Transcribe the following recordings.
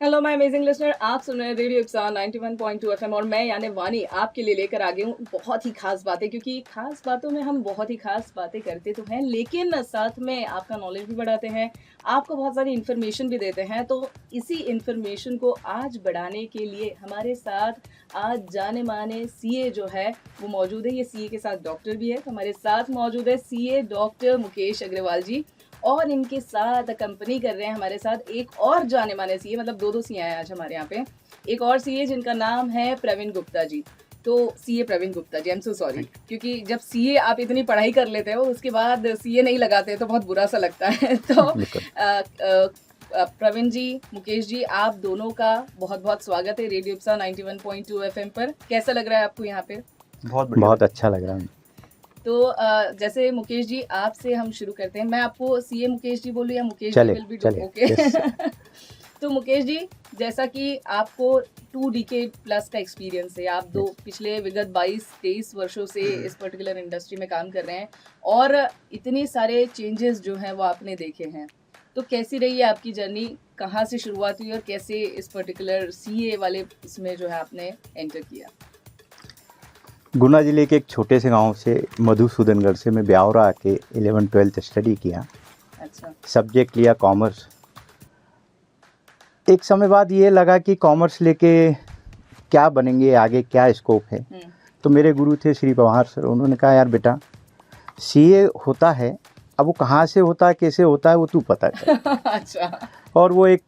Hello my amazing listener, आप सुन रहे हैं रेडियो इप्सा 91.2 एफएम और मैं यानी वानी आपके लिए लेकर आ गई हूँ बहुत ही खास बातें, क्योंकि खास बातों में हम बहुत ही खास बातें करते तो हैं, लेकिन साथ में आपका नॉलेज भी बढ़ाते हैं, आपको बहुत सारी इन्फॉर्मेशन भी देते हैं। तो इसी इन्फॉर्मेशन को आज बढ़ाने के लिए हमारे साथ आज जाने माने सीए जो है वो मौजूद है। ये सीए के साथ डॉक्टर भी है, तो हमारे साथ मौजूद है सीए डॉक्टर मुकेश अग्रवाल जी। और इनके साथ कंपनी कर रहे हैं हमारे साथ एक और जाने माने सीए, मतलब दो सीए हैं आज हमारे यहाँ पे। एक और सीए जिनका नाम है प्रवीण गुप्ता जी। तो CA Praveen Gupta ji, I am so sorry, क्योंकि जब सीए आप इतनी पढ़ाई कर लेते हो उसके बाद सीए नहीं लगाते तो बहुत बुरा सा लगता है। तो प्रवीण जी, मुकेश जी, आप दोनों का बहुत बहुत स्वागत है रेडियो इप्सा 91.2 एफएम पर। कैसा लग रहा है आपको यहाँ पे? बहुत अच्छा लग रहा है। तो जैसे मुकेश जी आपसे हम शुरू करते हैं। मैं आपको सीए मुकेश जी बोलूँ या Mukesh ji will be okay? तो मुकेश जी, जैसा कि आपको 2 डिकेड प्लस का एक्सपीरियंस है, आप पिछले विगत 22-23 वर्षों से इस पर्टिकुलर इंडस्ट्री में काम कर रहे हैं और इतने सारे चेंजेस जो हैं वो आपने देखे हैं। तो कैसी रही है आपकी जर्नी, कहाँ से शुरुआत हुई और कैसे इस पर्टिकुलर सीए वाले इसमें जो है आपने एंटर किया? गुना जिले के एक छोटे से गांव से मधुसूदनगढ़ से मैं ब्यावरा आके 11-12 स्टडी किया। अच्छा। सब्जेक्ट लिया कॉमर्स। एक समय बाद ये लगा कि कॉमर्स लेके क्या बनेंगे, आगे क्या स्कोप है। तो मेरे गुरु थे श्री पवार सर, उन्होंने कहा यार बेटा सीए होता है, अब वो कहाँ से होता है कैसे होता है वो तू पता कर। अच्छा। और वो एक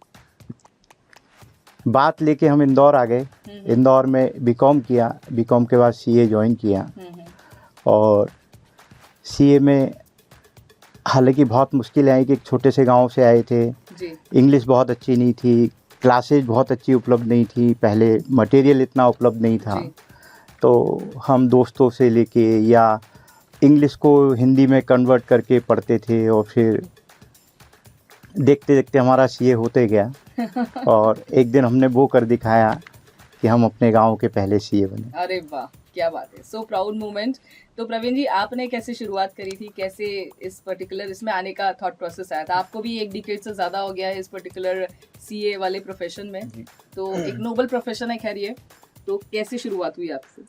बात लेके हम इंदौर आ गए। इंदौर में बीकॉम किया, बीकॉम के बाद सीए ज्वाइन किया। और सीए में हालांकि बहुत मुश्किलें आई कि एक छोटे से गांव से आए थे जी। इंग्लिश बहुत अच्छी नहीं थी, क्लासेज बहुत अच्छी उपलब्ध नहीं थी, पहले मटेरियल इतना उपलब्ध नहीं था। तो हम दोस्तों से लेके या इंग्लिश को हिंदी में कन्वर्ट करके पढ़ते थे और फिर देखते देखते हमारा सीए होते गया। और एक दिन हमने वो कर दिखाया कि हम अपने गांव के पहले सीए बने। अरे वाह, क्या बात है, सो प्राउड मोमेंट। तो प्रवीण जी, आपने कैसे शुरुआत करी थी, कैसे इस पर्टिकुलर इसमें आने का थॉट प्रोसेस आया था? आपको भी 1 डिकेड से ज़्यादा हो गया है इस पर्टिकुलर सीए वाले प्रोफेशन में, तो एक नोबल प्रोफेशन है खैर ये। तो कैसे शुरुआत हुई आपसे?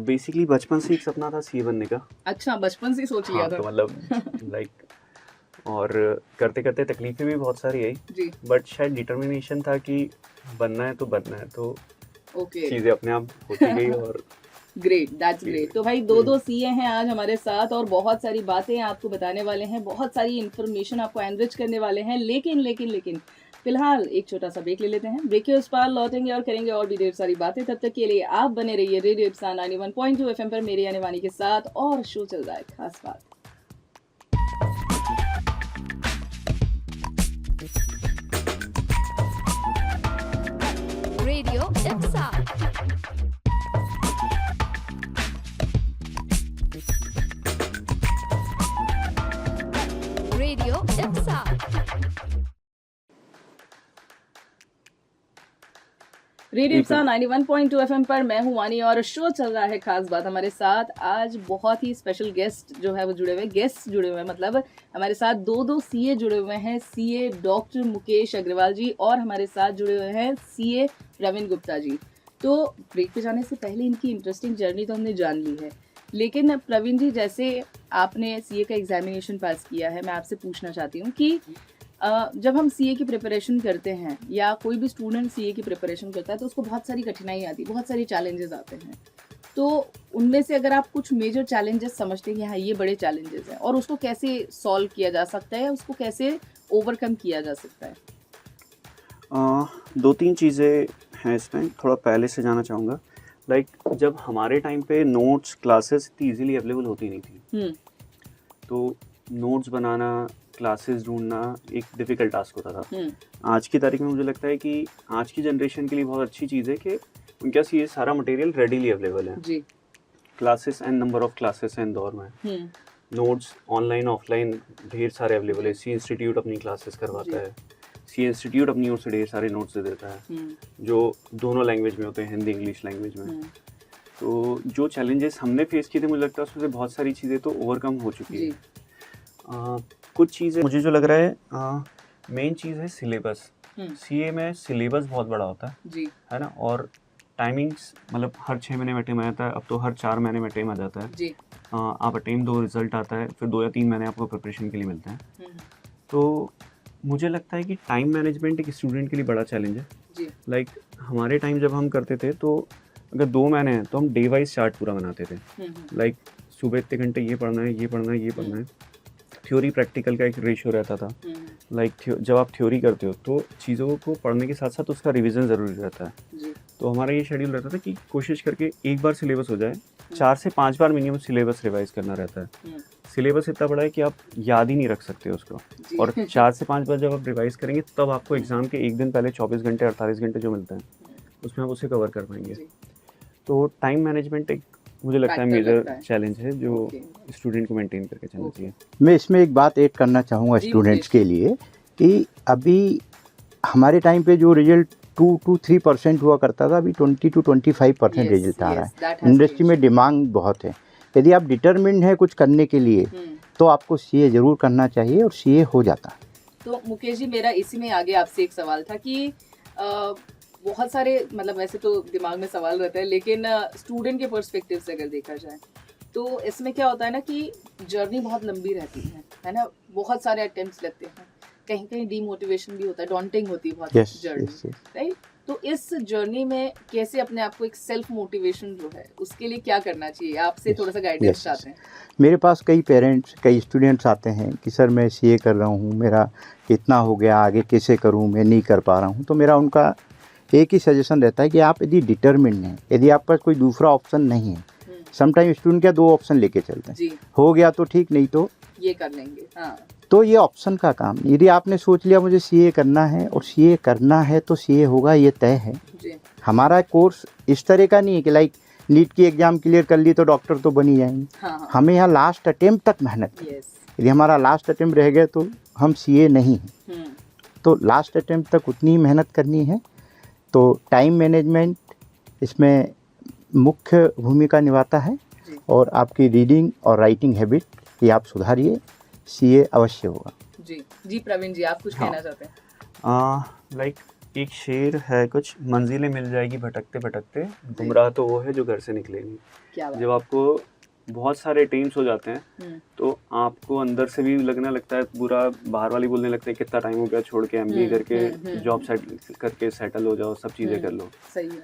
बेसिकली बचपन से एक सपना था सीए बनने का। अच्छा, बचपन से ही सोच लिया था? तो मतलब लाइक और करते करते तकलीफें भी बहुत सारी आई जी, बट शायद डिटर्मिनेशन था कि बनना है तो बनना है, तो ओके, चीज़ें अपने आप होती गई। और ग्रेट, दैट्स ग्रेट। तो भाई दो सीए हैं आज हमारे साथ और बहुत सारी बातें आपको बताने वाले हैं, बहुत सारी इन्फॉर्मेशन आपको एनरिच करने वाले हैं। लेकिन फिलहाल एक छोटा सा ब्रेक ले लेते हैं। ब्रेक के उस पार लौटेंगे और करेंगे और भी ढेर सारी बातें। तब तक के लिए आप बने रहिए रेडियो इप्सा 91.2 एफएम पर मेरे यानी वानी के साथ, और शो चल रहा है खास बात। Radio Ipsa. Radio Ipsa. Radio IPSA 91.2 FM पर मैं हूँ वानी और शो चल रहा है खास बात। हमारे साथ आज बहुत ही स्पेशल गेस्ट जो है वो जुड़े हुए हैं, मतलब हमारे साथ दो सीए जुड़े हुए हैं। सीए डॉक्टर मुकेश अग्रवाल जी और हमारे साथ जुड़े हुए हैं सीए प्रवीण गुप्ता जी। तो ब्रेक पे जाने से पहले इनकी इंटरेस्टिंग जर्नी तो हमने जान ली है, लेकिन प्रवीण जी, जैसे आपने सीए का एग्जामिनेशन पास किया है, मैं आपसे पूछना चाहती हूँ कि जब हम सीए की प्रिपरेशन करते हैं या कोई भी स्टूडेंट सीए की प्रिपरेशन करता है तो उसको बहुत सारी कठिनाई आती है, बहुत सारी चैलेंजेस आते हैं। तो उनमें से अगर आप कुछ मेजर चैलेंजेस समझते हैं कि हाँ ये बड़े चैलेंजेस हैं, और उसको कैसे सॉल्व किया जा सकता है, उसको कैसे ओवरकम किया जा सकता है? 2-3 चीज़ें हैं इसमें, थोड़ा पहले से जाना चाहूँगा। लाइक जब हमारे टाइम पे नोट्स क्लासेस इतनी ईजिली अवेलेबल होती नहीं थी, तो नोट्स बनाना, क्लासेस ढूंढना एक डिफ़िकल्ट टास्क होता था। आज की तारीख में मुझे लगता है कि आज की जनरेशन के लिए बहुत अच्छी चीज़ है कि उनके पास ये सारा मटेरियल रेडीली अवेलेबल है जी। Classes and number of classes हैं इंदौर में। नोट्स ऑनलाइन ऑफलाइन ढेर सारे अवेलेबल है। सी इंस्टीट्यूट अपनी क्लासेस करवाता है, सी इंस्टीट्यूट अपनी ओर से ढेर सारे नोट्स दे देता है जो दोनों लैंग्वेज में होते हैं, हिंदी इंग्लिश लैंग्वेज में। तो जो चैलेंजेस हमने फेस किए थे, मुझे लगता है उसमें से बहुत सारी चीज़ें तो ओवरकम हो चुकी है। कुछ चीज़ें मुझे जो लग रहा है मेन चीज़ है सिलेबस। सीए में सिलेबस बहुत बड़ा होता है जी है ना, और टाइमिंग्स मतलब हर 6 महीने में अटेम आ जाता है, अब तो हर 4 महीने में अटेम आ जाता है। जी आप अटेम दो, रिजल्ट आता है, फिर 2 या 3 महीने आपको प्रिपरेशन के लिए मिलते हैं। हम्म, तो मुझे लगता है कि टाइम मैनेजमेंट एक स्टूडेंट के लिए बड़ा चैलेंज है। जी लाइक हमारे टाइम जब हम करते थे तो अगर 2 महीने हैं तो हम डे वाइज चार्ट पूरा बनाते थे। लाइक सुबह इतने घंटे ये पढ़ना है, ये पढ़ना है, ये पढ़ना है। थ्योरी प्रैक्टिकल का एक रेशियो रहता था। लाइक जब आप थ्योरी करते हो तो चीज़ों को पढ़ने के साथ साथ उसका रिवीजन ज़रूरी रहता है। जी तो हमारा ये शेड्यूल रहता था कि कोशिश करके एक बार सिलेबस हो जाए, 4 से 5 बार मिनिमम सिलेबस रिवाइज करना रहता है। सिलेबस इतना बड़ा है कि आप याद ही नहीं रख सकते उसको, जी। और 4 से 5 बार जब आप रिवाइज करेंगे तब आपको एग्ज़ाम के एक दिन पहले 24 घंटे 48 घंटे जो मिलते हैं उसमें आप उसे कवर कर पाएंगे। जी। तो टाइम मैनेजमेंट एक मुझे लगता है Factor मेजर लगता है। चैलेंज है जो ओके। स्टूडेंट को मेंटेन करके चलना ओके। चाहिए। मैं इसमें एक बात ऐड करना चाहूँगा जी, स्टूडेंट्स मुकेश। के लिए कि अभी हमारे टाइम पे जो रिजल्ट 2 to 3% हुआ करता था, अभी 20 to 25% Yes, रिजल्ट आ रहा yes, that है। has इंडस्ट्री में changed. डिमांड बहुत है। यदि आप डिटर्मिन्ड हैं कुछ करने के लिए तो आपको सीए ज़रूर करना चाहिए और सीए हो जाता है। तो मुकेश जी, मेरा इसी में आगे आपसे एक सवाल था कि बहुत सारे मतलब वैसे तो दिमाग में सवाल रहता है, लेकिन स्टूडेंट के पर्सपेक्टिव से अगर देखा जाए तो इसमें क्या होता है ना कि जर्नी बहुत लंबी रहती है ना, बहुत सारे अटेम्प्ट्स लगते हैं, कहीं कहीं डीमोटिवेशन भी होता है, डॉन्टिंग होती है बहुत yes journey, yes yes. Right? तो इस जर्नी में कैसे अपने आप को एक सेल्फ मोटिवेशन जो है उसके लिए क्या करना चाहिए, आपसे थोड़ा सा गाइडेंस yes. चाहते हैं। मेरे पास कई पेरेंट्स कई स्टूडेंट्स आते हैं कि सर मैं सीए कर रहा हूँ, मेरा इतना हो गया, आगे कैसे करूँ, मैं नहीं कर पा रहा हूँ। तो मेरा उनका एक ही सजेशन रहता है कि आप यदि डिटर्मिन्ड हैं, यदि आपके पास कोई दूसरा ऑप्शन नहीं है, समटाइम स्टूडेंट क्या 2 ऑप्शन लेके चलते हैं, जी हो गया तो ठीक, नहीं तो ये कर लेंगे। हाँ तो ये ऑप्शन का काम। यदि आपने सोच लिया मुझे सीए करना है और सीए करना है तो सीए होगा, ये तय है। जी हमारा कोर्स इस तरह का नहीं है कि लाइक नीट की एग्ज़ाम क्लियर कर ली तो डॉक्टर तो बन ही जाएंगे। हाँ हमें यहाँ लास्ट अटेम्प्ट तक मेहनत करनी है। यस। यदि हमारा लास्ट अटेम्प्ट रह गया तो हम सीए नहीं हैं। तो लास्ट अटेम्प्ट तक उतनी ही मेहनत करनी है। तो टाइम मैनेजमेंट इसमें मुख्य भूमिका निभाता है, जी। और आपकी रीडिंग और राइटिंग हैबिट ये आप सुधारिए, सीए अवश्य होगा। जी जी प्रवीण जी, आप कुछ हाँ। कहना चाहते हैं? लाइक एक शेर है कुछ, मंजिलें मिल जाएगी भटकते भटकते, गुमराह तो वो है जो घर से निकले नहीं। क्या बात जब आपको बहुत सारे टीम्स हो जाते हैं हम्म, तो आपको अंदर से भी लगने लगता है बुरा, बाहर वाली बोलने लगते हैं कितना टाइम हो गया, छोड़ के एमबीए करके जॉब सेट करके सेटल हो जाओ, सब चीज़ें कर लो। सही है।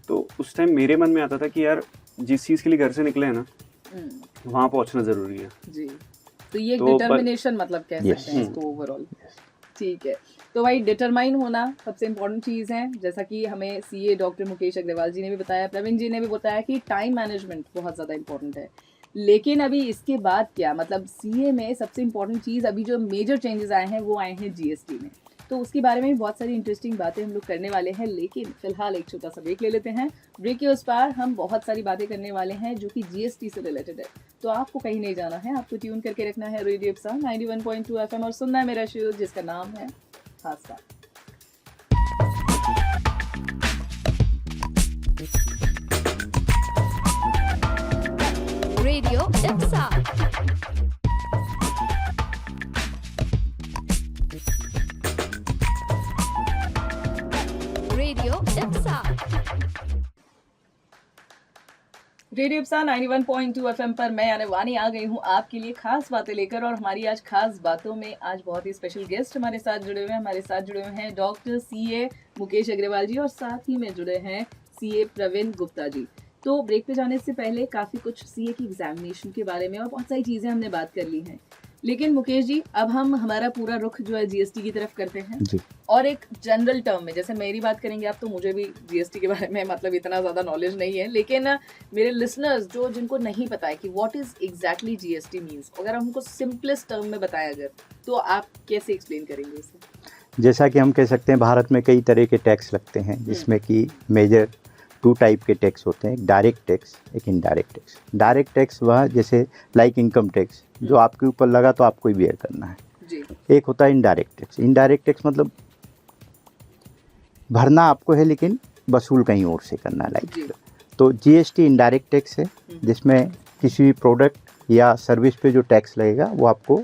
तो उस टाइम मेरे मन में आता था कि यार जिस चीज़ के लिए घर से निकले हैं ना हम्म, वहाँ पहुँचना ज़रूरी है। जी, तो ये तो डिटर्मिनेशन मतलब कह Yes. सकते हैं इसको ओवरऑल। ठीक है, तो भाई डिटरमाइन होना सबसे इम्पोर्टेंट चीज़ है, जैसा कि हमें सीए डॉक्टर मुकेश अग्रवाल जी ने भी बताया, प्रवीण जी ने भी बताया कि टाइम मैनेजमेंट बहुत ज़्यादा इम्पोर्टेंट है। लेकिन अभी इसके बाद क्या, मतलब सीए में सबसे इम्पोर्टेंट चीज़ अभी जो मेजर चेंजेस आए हैं वो आए हैं जीएसटी में, तो उसके बारे में भी बहुत सारी इंटरेस्टिंग बातें हम लोग करने वाले हैं। लेकिन फिलहाल एक छोटा सा ब्रेक ले लेते हैं। ब्रेक के उस पार हम बहुत सारी बातें करने वाले हैं जो कि जीएसटी से रिलेटेड है, तो आपको कहीं नहीं जाना है, आपको ट्यून करके रखना है रेडियो इप्सा 91.2 एफएम और सुनना है मेरा शो जिसका नाम है खास बात। Radio Ipsa. Radio Ipsa. Radio IPSA 91.2 FM पर मैं यानी वानी आ गई हूँ आपके लिए खास बातें लेकर, और हमारी आज खास बातों में आज बहुत ही स्पेशल गेस्ट हमारे साथ जुड़े हुए हैं। हमारे साथ जुड़े हुए हैं डॉक्टर सीए मुकेश अग्रवाल जी, और साथ ही में जुड़े हैं सीए प्रवीण गुप्ता जी। तो ब्रेक पे जाने से पहले काफ़ी कुछ सीए की एग्जामिनेशन के बारे में और बहुत सारी चीज़ें हमने बात कर ली हैं, लेकिन मुकेश जी अब हम हमारा पूरा रुख जो है जीएसटी की तरफ करते हैं। जी। और एक जनरल टर्म में, जैसे मेरी बात करेंगे आप, तो मुझे भी जीएसटी के बारे में मतलब इतना ज़्यादा नॉलेज नहीं है, लेकिन मेरे लिसनर्स जो जिनको नहीं पता है कि what is exactly GST means, अगर हमको सिंपलेस्ट टर्म में बताया अगर, तो आप कैसे एक्सप्लेन करेंगे इसे? जैसा कि हम कह सकते हैं भारत में कई तरह के टैक्स लगते हैं, जिसमें कि मेजर 2 टाइप के टैक्स होते हैं, एक डायरेक्ट टैक्स, एक इनडायरेक्ट टैक्स। डायरेक्ट टैक्स वह जैसे लाइक इनकम टैक्स जो आपके ऊपर लगा तो आपको ही बेयर करना है। जी। एक होता है इनडायरेक्ट टैक्स। इनडायरेक्ट टैक्स मतलब भरना आपको है लेकिन वसूल कहीं और से करना है, जी। लाइक। तो जीएसटी इनडायरेक्ट टैक्स है, जिसमें किसी भी प्रोडक्ट या सर्विस पे जो टैक्स लगेगा वो आपको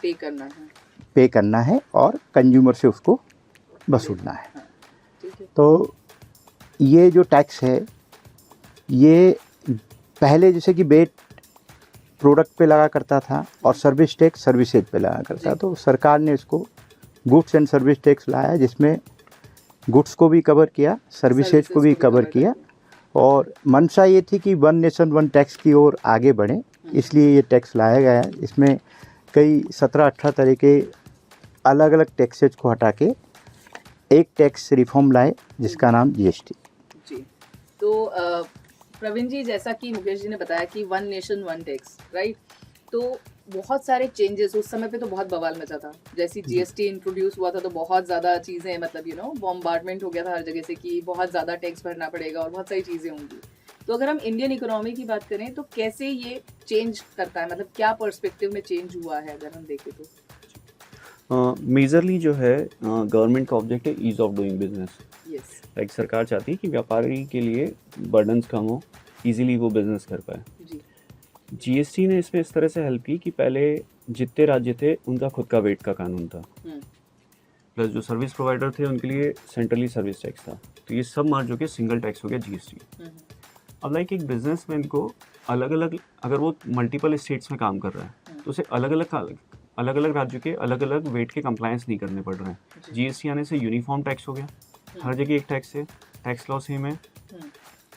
पे करना है। पे करना है और कंज्यूमर से उसको वसूलना है। ठीक है। तो ये जो टैक्स है ये पहले जैसे कि वेट प्रोडक्ट पे लगा करता था और सर्विस टैक्स सर्विसेज पे लगा करता, तो सरकार ने इसको गुड्स एंड सर्विस टैक्स लाया जिसमें गुड्स को भी कवर किया, सर्विसेज को भी कवर किया, और मंशा ये थी कि वन नेशन वन टैक्स की ओर आगे बढ़े, इसलिए ये टैक्स लाया गया है। इसमें कई 17-18 तरह के अलग अलग टैक्सेज को हटा के एक टैक्स रिफॉर्म लाए जिसका नाम जीएसटी। जी, तो प्रवीण जी, जैसा कि मुकेश जी ने बताया कि one nation one tax, right, तो बहुत सारे चेंजेस उस समय पे तो बहुत बवाल मचा था। जैसे जीएसटी इंट्रोड्यूस हुआ था तो बहुत ज़्यादा चीज़ें, मतलब बॉम्बार्डमेंट हो गया था हर जगह से कि बहुत ज़्यादा टैक्स भरना पड़ेगा और बहुत सारी चीज़ें होंगी। तो अगर हम इंडियन इकोनॉमी की बात करें तो कैसे ये चेंज करता है, मतलब क्या पर्सपेक्टिव में चेंज हुआ है अगर हम देखें तो? मेजरली जो है गवर्नमेंट का ऑब्जेक्ट है ease of doing business. Yes. Like सरकार चाहती है कि व्यापारी के लिए बर्डन्स कम हो, इजीली वो बिजनेस कर पाए। जी। जीएसटी ने इसमें इस तरह से हेल्प की कि पहले जितने राज्य थे उनका खुद का वेट का कानून था, प्लस जो सर्विस प्रोवाइडर थे उनके लिए सेंट्रली सर्विस टैक्स था, तो ये सब मार्ज होकर सिंगल टैक्स हो गया जीएसटी। अब लाइक एक बिजनेसमैन को अलग अलग, अगर वो मल्टीपल स्टेट्स में काम कर रहा है तो उसे अलग अलग राज्यों के अलग अलग वेट के कंप्लायंस नहीं करने पड़ रहे हैं। जीएसटी आने से यूनिफॉर्म टैक्स हो गया, हर जगह एक टैक्स है, टैक्स लॉ सेम है,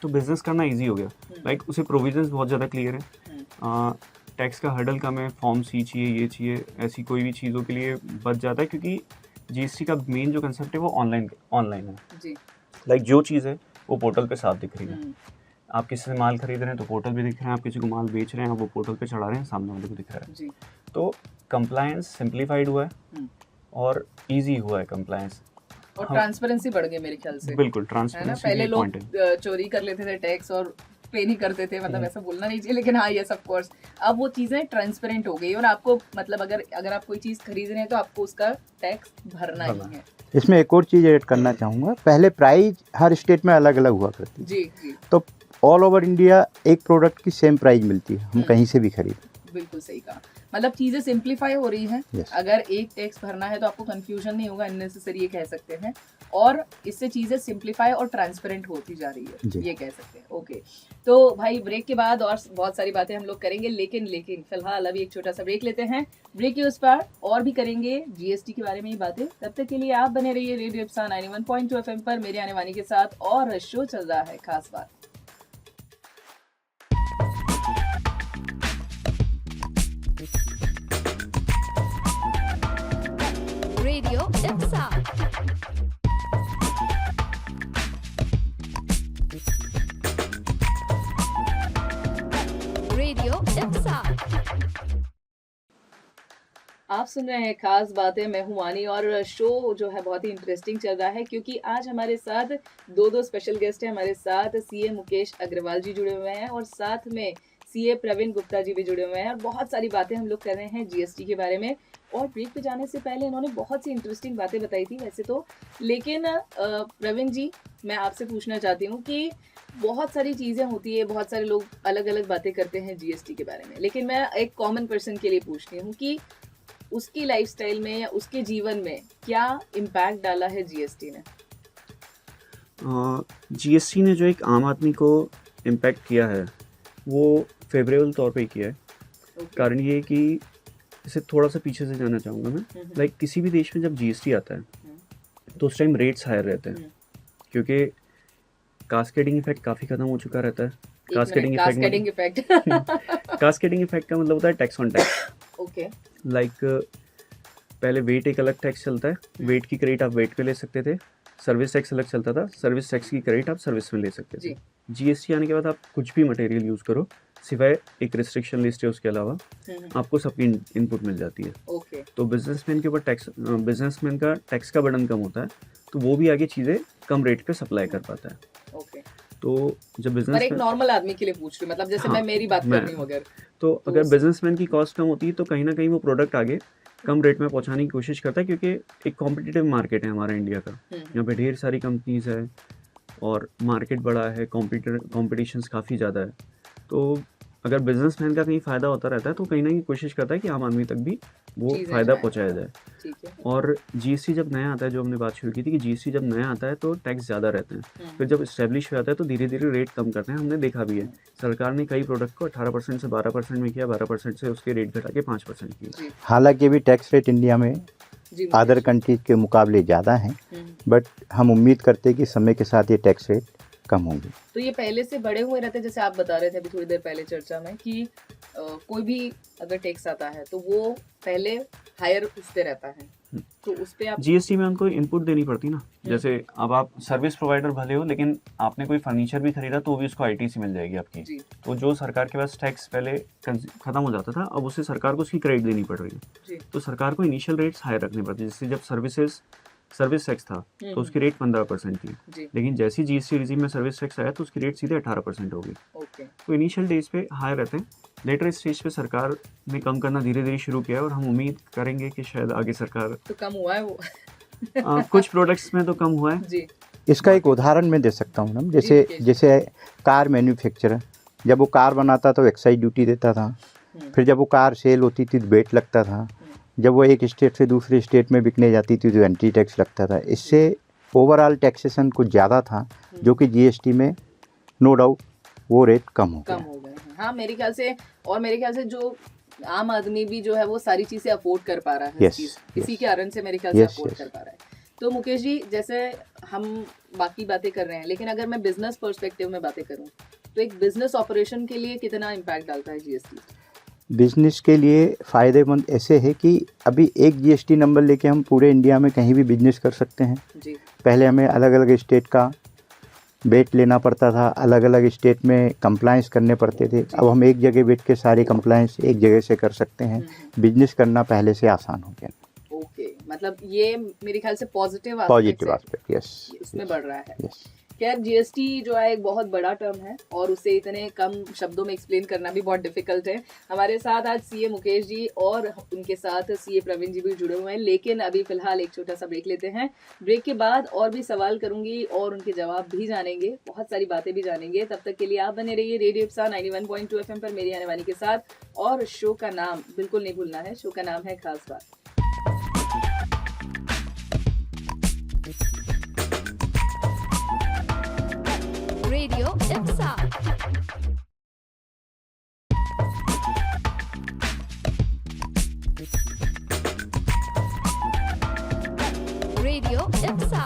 तो बिजनेस करना इजी हो गया। लाइक उसे प्रोविजंस बहुत ज़्यादा क्लियर है, टैक्स का हर्डल कम है, फॉर्म सी चाहिए, ये चाहिए, ऐसी कोई भी चीज़ों के लिए बच जाता है, क्योंकि जीएसटी का मेन जो कंसेप्ट है वो ऑनलाइन है। लाइक जो चीज़ है वो पोर्टल पे साफ दिख रही है। आप किसी से माल खरीद रहे हैं तो पोर्टल पे दिख रहे हैं, आप किसी को माल बेच रहे हैं वो पोर्टल पे चढ़ा रहे हैं, सामने वाले को दिख रहा है। जी। तो कंप्लायंस सिंप्लीफाइड हुआ है और इजी हुआ है कंप्लायंस, और ट्रांसपेरेंसी बढ़ गई मेरे ख्याल से। बिल्कुल है ना, ट्रांसपेरेंसी पहले एक पॉइंट है। लोग चोरी कर लेते थे टैक्स और पे नहीं करते थे, मतलब ऐसा बोलना नहीं चाहिए, लेकिन हाँ यस ऑफ कोर्स अब वो चीज़ें ट्रांसपेरेंट हो गई और आपको मतलब अगर आप कोई चीज़ खरीद रहे हैं तो आपको उसका टैक्स भरना ही है। इसमें एक और चीज़ ऐड करना चाहूँगा, पहले प्राइस हर स्टेट में अलग अलग हुआ करती थी, जी। तो ऑल ओवर इंडिया एक प्रोडक्ट की सेम प्राइस मिलती है, हम कहीं से भी खरीदें। बिल्कुल सही कहा, मतलब चीज़ें सिंप्लीफाई हो रही हैं। Yes. अगर एक टैक्स भरना है तो आपको कंफ्यूजन नहीं होगा, अननेसेसरी ये कह सकते हैं, और इससे चीज़ें सिंप्लीफाई और ट्रांसपेरेंट होती जा रही है, ये कह सकते हैं। ओके, तो भाई ब्रेक के बाद और बहुत सारी बातें हम लोग करेंगे, लेकिन फिलहाल अभी एक छोटा सा ब्रेक लेते हैं। ब्रेक के उस पर और भी करेंगे जीएसटी के बारे में ही बातें, तब तक के लिए आप बने रहिए रेडियो इप्सा 91.2 एफएम पर मेरे आने वानी के साथ, और शो चल रहा है खास बात। Radio Ipsa. Radio Ipsa. आप सुन रहे हैं खास बातें, मैं हूं वानी, और शो जो है बहुत ही इंटरेस्टिंग चल रहा है क्योंकि आज हमारे साथ दो स्पेशल गेस्ट हैं। हमारे साथ सीए मुकेश अग्रवाल जी जुड़े हुए हैं और साथ में सीए प्रवीण गुप्ता जी भी जुड़े हुए हैं, और बहुत सारी बातें हम लोग कर रहे हैं जीएसटी के बारे में। और ब्रेक पे जाने से पहले इन्होंने बहुत सी इंटरेस्टिंग बातें बताई थी वैसे तो, लेकिन प्रवीण जी मैं आपसे पूछना चाहती हूँ कि बहुत सारी चीज़ें होती है, बहुत सारे लोग अलग अलग बातें करते हैं जीएसटी के बारे में, लेकिन मैं एक कॉमन पर्सन के लिए पूछती हूँ कि उसकी लाइफस्टाइल में या उसके जीवन में क्या इम्पैक्ट डाला है जीएसटी ने? जीएसटी ने जो एक आम आदमी को इम्पैक्ट किया है वो फेवरेबल तौर पे ही किया है। कारण ये कि इसे थोड़ा सा पीछे से जाना चाहूँगा मैं। लाइक किसी भी देश में जब जीएसटी आता है तो उस टाइम रेट्स हायर रहते हैं, क्योंकि कास्केडिंग इफेक्ट काफ़ी ख़त्म हो चुका रहता है। कास्केडिंग इफेक्ट का मतलब होता है tax on tax. Okay, like पहले वेट एक अलग टैक्स चलता है, वेट की क्रेडिट आप वेट पे ले सकते थे, सर्विस टैक्स अलग चलता था, सर्विस टैक्स की क्रेडिट आप सर्विस में ले सकते थे। जीएसटी आने के बाद आप कुछ भी मटेरियल यूज़ करो, सिवाय एक रिस्ट्रिक्शन लिस्ट है उसके अलावा आपको सबकी इनपुट मिल जाती है। ओके, तो बिजनेसमैन के ऊपर बिजनेसमैन का टैक्स का बर्डन कम होता है, तो वो भी आगे चीज़ें कम रेट पे सप्लाई कर पाता है। ओके, तो जब बिजनेस पर एक नॉर्मल आदमी के लिए पूछ रही हूँ, मतलब जैसे मैं मेरी बात कर रही हूँ अगर, तो अगर बिजनेसमैन की कॉस्ट कम होती है तो कहीं ना कहीं वो प्रोडक्ट आगे कम रेट में पहुंचाने की कोशिश करता है, क्योंकि एक कॉम्पिटिटिव मार्केट है हमारा इंडिया का। यहाँ पे ढेर सारी कंपनीज है और मार्केट बड़ा है, कॉम्पिटिशंस काफ़ी ज़्यादा है। तो अगर बिजनेसमैन का कहीं फ़ायदा होता रहता है तो कहीं ना कहीं कोशिश करता है कि आम आदमी तक भी वो चीज़ें फ़ायदा जाएं। पहुंचाया जाए। ठीक है। और जीएसटी जब नया आता है, जो हमने बात शुरू की थी कि जीएसटी जब नया आता है तो टैक्स ज़्यादा रहते हैं, फिर जब इस्टेब्लिश हो जाता है तो धीरे धीरे रेट कम करते हैं। हमने देखा भी है, सरकार ने कई प्रोडक्ट को 18% से 12% में किया, 12% से उसके रेट घटा के 5% किया। जी हालांकि अभी टैक्स रेट इंडिया में जी अदर मुकेश। कंट्रीज के मुकाबले ज़्यादा हैं, बट हम उम्मीद करते हैं कि समय के साथ ये टैक्स रेट कम होंगे। तो ये पहले से बढ़े हुए रहते हैं, जैसे आप बता रहे थे अभी थोड़ी देर पहले चर्चा में कि कोई भी अगर टैक्स आता है तो वो पहले हायर उस पे रहता है, तो उस पे आप जीएसटी में उनको इनपुट देनी पड़ती ना। जैसे अब आप सर्विस प्रोवाइडर भले हो, लेकिन आपने कोई फर्नीचर भी खरीदा तो भी उसको आईटीसी मिल जाएगी आपकी। जी तो जो सरकार के पास टैक्स पहले खत्म हो जाता था, अब उसे सरकार को उसकी क्रेडिट देनी पड़ रही है। जी तो सरकार को इनिशियल रेट्स हायर रखने पड़ते हैं। जैसे जब सर्विस टैक्स था तो उसकी रेट 15% थी, जी लेकिन जैसी जीएसटी रिजीम में सर्विस टैक्स आया तो उसकी रेट सीधे 18% हो गई। ओके। तो इनिशियल डेज पे हाई रहते हैं, लेटर स्टेज पे सरकार ने कम करना धीरे धीरे शुरू किया है और हम उम्मीद करेंगे कि शायद आगे सरकार तो कम हुआ है वो कुछ प्रोडक्ट्स में तो कम हुआ है। जी इसका एक उदाहरण मैं दे सकता हूँ मैडम। जैसे मुकेश। जैसे कार मैन्युफैक्चरर जब वो कार बनाता तो एक्साइज ड्यूटी देता था, फिर जब वो कार सेल होती थी तो वेट लगता था, जब वो एक स्टेट से दूसरे स्टेट में बिकने जाती थी तो एंट्री टैक्स लगता था। इससे ओवरऑल टैक्सेशन कुछ ज़्यादा था, जो कि जीएसटी में नो डाउट वो रेट कम हो कम गया। हो गए हैं। हाँ मेरे ख्याल से, और मेरे ख्याल से जो आम आदमी भी जो है वो सारी चीजें अफोर्ड कर पा रहा है। Yes, इसी yes. के कारण से मेरे ख्याल से Yes, अफोर्ड yes. कर पा रहा है। तो मुकेश जी, जैसे हम बाकी बातें कर रहे हैं, लेकिन अगर मैं बिजनेस पर्सपेक्टिव में बातें करूं तो एक बिजनेस ऑपरेशन के लिए कितना इम्पैक्ट डालता है जीएसटी? बिजनेस के लिए फ़ायदेमंद ऐसे है कि अभी एक जीएसटी नंबर लेके हम पूरे इंडिया में कहीं भी बिजनेस कर सकते हैं। जी पहले हमें अलग अलग स्टेट का वेट लेना पड़ता था, अलग अलग स्टेट में कंप्लायंस करने पड़ते थे। अब हम एक जगह बैठ के सारे कंप्लायंस एक जगह से कर सकते हैं। बिजनेस करना पहले से आसान हो गया। ओके, मतलब ये मेरे ख्याल से पॉजिटिव पॉजिटिव एस्पेक्ट, यस, उसमें बढ़ रहा है। यस। खैर जीएसटी जो है एक बहुत बड़ा टर्म है और उसे इतने कम शब्दों में एक्सप्लेन करना भी बहुत डिफिकल्ट है। हमारे साथ आज सीए मुकेश जी और उनके साथ सीए प्रवीण जी भी जुड़े हुए हैं, लेकिन अभी फिलहाल एक छोटा सा ब्रेक लेते हैं। ब्रेक के बाद और भी सवाल करूंगी और उनके जवाब भी जानेंगे, बहुत सारी बातें भी जानेंगे। तब तक के लिए आप बने रहिए रेडियो इप्सा 91.2 FM पर मेरी आने वाली के साथ। और शो का नाम बिल्कुल नहीं भूलना है, शो का नाम है खास बात। Radio IPSA. Radio IPSA.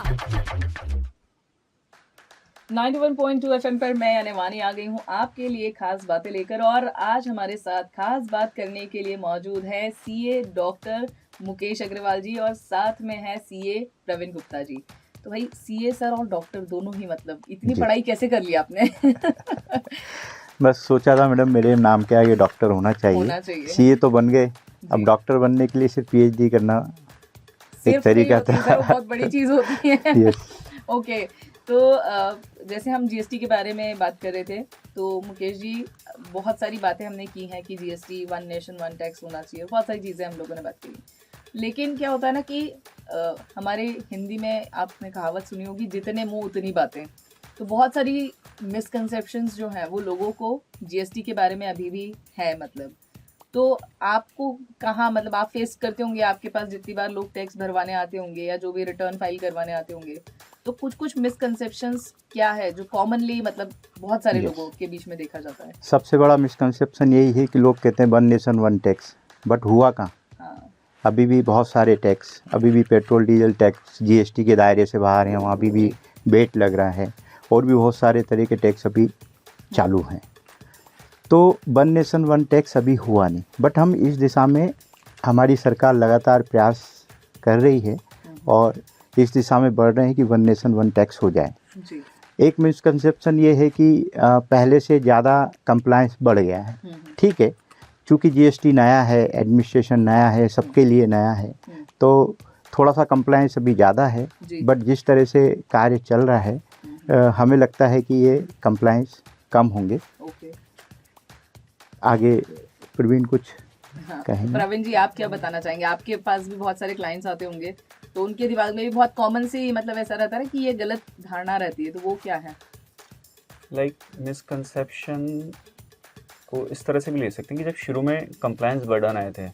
91.2 FM पर मैं अनवानी आ गई हूँ आपके लिए खास बातें लेकर, और आज हमारे साथ खास बात करने के लिए मौजूद है सीए डॉक्टर मुकेश अग्रवाल जी और साथ में है सीए प्रवीण गुप्ता जी। तो भाई सीए सर और डॉक्टर दोनों ही, मतलब इतनी जी। पढ़ाई कैसे कर ली आपने? बस सोचा था मैडम मेरे नाम के आगे डॉक्टर होना होना चाहिए। चाहिए। सीए तो बन गए, जी। अब डॉक्टर बनने के लिए सिर्फ पीएचडी करना एक सिर्फ नहीं तरीका होती सर, वो बहुत बड़ी चीज होती है। यस। ओके, तो जैसे हम जीएसटी के बारे में बात कर रहे थे, तो मुकेश जी बहुत सारी बातें हमने की हैं कि GST one nation one tax होना चाहिए, बहुत सारी चीज़ें हम लोगों ने बात की। लेकिन क्या होता है ना कि हमारे हिंदी में आपने कहावत सुनी होगी, जितने मुंह उतनी बातें। तो बहुत सारी मिसकंसेप्शंस जो हैं वो लोगों को जीएसटी के बारे में अभी भी है, मतलब तो आपको कहाँ, मतलब आप फेस करते होंगे, आपके पास जितनी बार लोग टैक्स भरवाने आते होंगे या जो भी रिटर्न फाइल करवाने आते होंगे, तो कुछ मिसकंसेप्शंस क्या है जो कॉमनली मतलब बहुत सारे Yes. लोगों के बीच में देखा जाता है? सबसे बड़ा मिसकंसेप्शन यही है कि लोग कहते हैं one nation one tax, but हुआ कहाँ? हाँ अभी भी बहुत सारे टैक्स, अभी भी पेट्रोल डीजल टैक्स जीएसटी के दायरे से बाहर हैं, वहाँ भी वेट लग रहा है, और भी बहुत सारे तरह के टैक्स अभी चालू हैं। तो वन नेशन वन टैक्स अभी हुआ नहीं, बट हम इस दिशा में, हमारी सरकार लगातार प्रयास कर रही है और इस दिशा में बढ़ रहे हैं कि वन नेशन वन टैक्स हो जाए। जी। एक मिसकंसेप्शन ये है कि पहले से ज़्यादा कंप्लायंस बढ़ गया है। ठीक है, चूँकि जीएसटी नया है, एडमिनिस्ट्रेशन नया है, सबके लिए नया है, तो थोड़ा सा कंप्लायंस अभी ज़्यादा है, जी। बट जिस तरह से कार्य चल रहा है हमें लगता है कि ये कंप्लायंस कम होंगे। ओके, आगे प्रवीण कुछ हाँ कहेंगे? प्रवीण जी आप क्या बताना चाहेंगे? आपके पास भी बहुत सारे क्लाइंट्स आते होंगे, तो उनके दिमाग में भी बहुत कॉमन सी मतलब ऐसा रहता है ना कि ये गलत धारणा रहती है, तो वो क्या है? लाइक मिसकंसेप्शन इसको इस तरह से भी ले सकते हैं कि जब शुरू में कंप्लायंस बर्डन आए थे